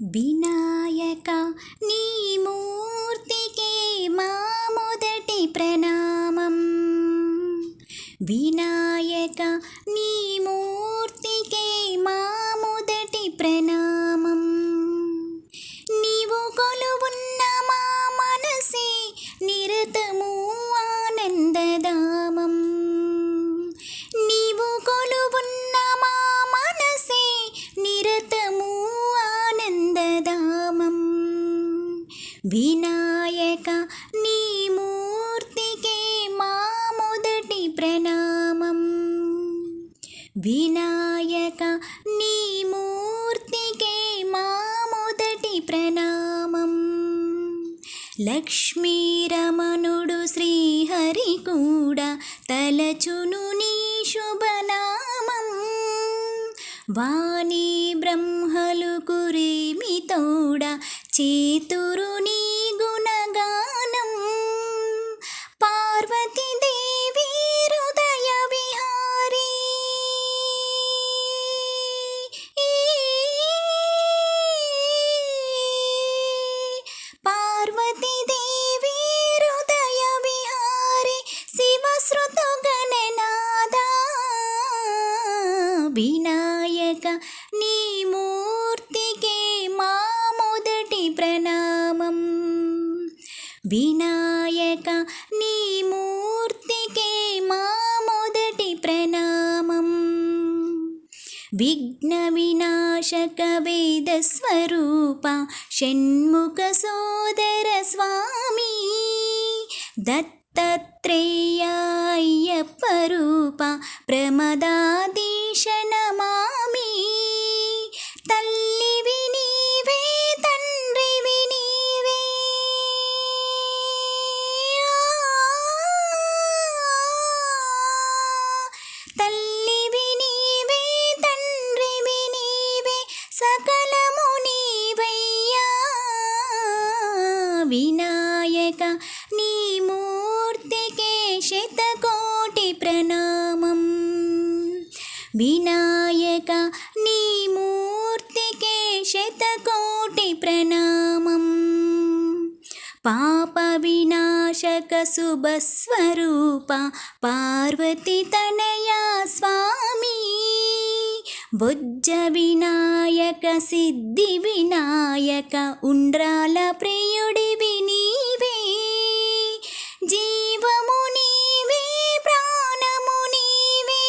వినాయక నీ మూర్తికే మా మొదటి ప్రణామం. వినాయక నీ మూర్తికే మా మొదటి ప్రణామం. నీవు కొలువున్న మా మనసే నిరతము ఆనందధామం. నీవు కొలువున్న మా మనసే నిరతము ఆనందధామం. వినాయక నీ మూర్తికే మా మొదటి ప్రణామం. వినాయక నీ మూర్తికే మా మొదటి ప్రణామం. లక్ష్మీరమణుడు శ్రీహరి కూడా తలచును నీ శుభనామం. వాణి బ్రహ్మలు కురిమి తోడ చేతురు నీ గుణగానం. పార్వతీదేవి హృదయ విహారీ పార్వతీదేవి హృదయ విహారీ శివశ్రుత గణనాద. వినాయక నీ మూర్తికే మా మొదటి ప్రణామం. వినాయక నీ మూర్తికే మా మొదటి ప్రణామం. విఘ్న వినాశక వేద స్వరూప షణ్ముఖ సోదర స్వామి. దత్తాత్రేయ అయ్యప్ప రూప ప్రమదాధీశ నమామి. తల్లివి నీవే తండ్రివి నీవే తల్లివి నీవే తండ్రివి నీవే సకలము నీవయ్యా. వినాయక నీ మూర్తికే శతకోటి ప్రణామం. వినాయక నీ మూర్తికే శతకోటి ప్రణామం. పాప వినాశక శుభస్వరూప పార్వతి తనయా స్వామి. బొజ్జ వినాయక సిద్ధి వినాయక ఉండ్రాల ప్రియుడివి నీవే. జీవము నీవే ప్రాణము నీవే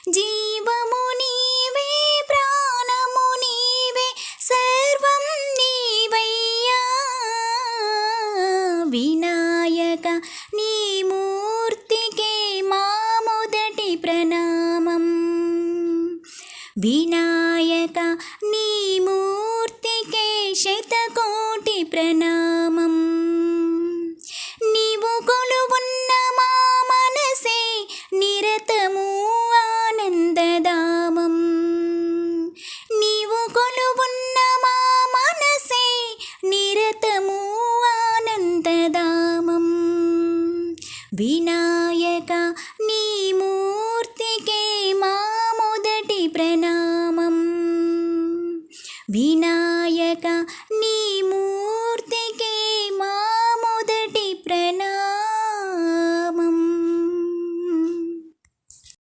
జీవము నీవే ప్రాణము నీవే సర్వం నీవయ్యా. వినాయక నీ మూర్తికే మా మొదటి ప్రణామం. వినాయక